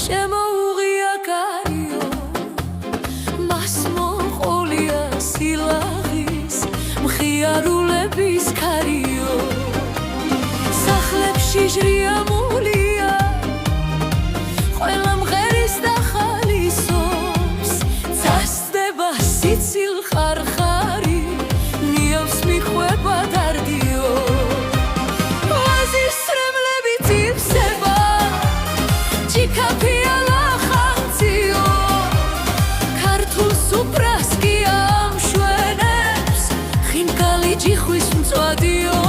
შემოუღია კარიო მას მოყოლია სილაღის მხიარულების ქარიო სახლებში ჟრიამულია ყველა მღერის და ხალისობს წასდება სიცილ ხარხარი ნიავს მიხვება დარდიო ვაზის სრემლებით ივსება ჭიქაფია ლახანციო ქართულ სუფრას კი ამშვენებს ხინკალი ჯიხვის მწვადიო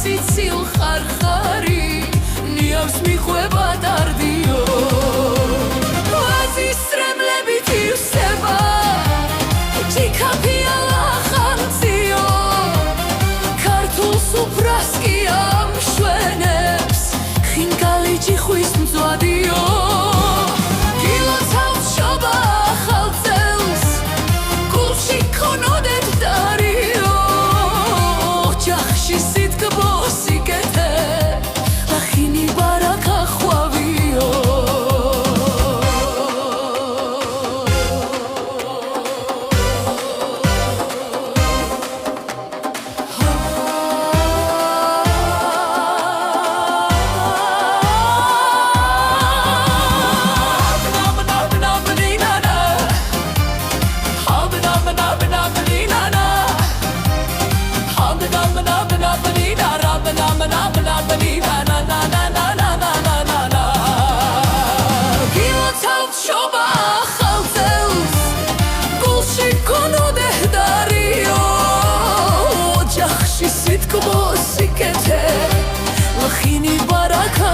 სიცილ ხარხარი ნიავს მიხვება დარდიო ვაზის სრემლებით ივსება ჭიქაფია ლახანციო ქართულ სუფრას კი ამშვენებს ხინკალი ჯიხვის მწვადიო გილოცავს შობა ახალ წელს გულში ქონოდეთ დარიო ოჯახში სიტკბო სიკეთე ლახინი ბარაკა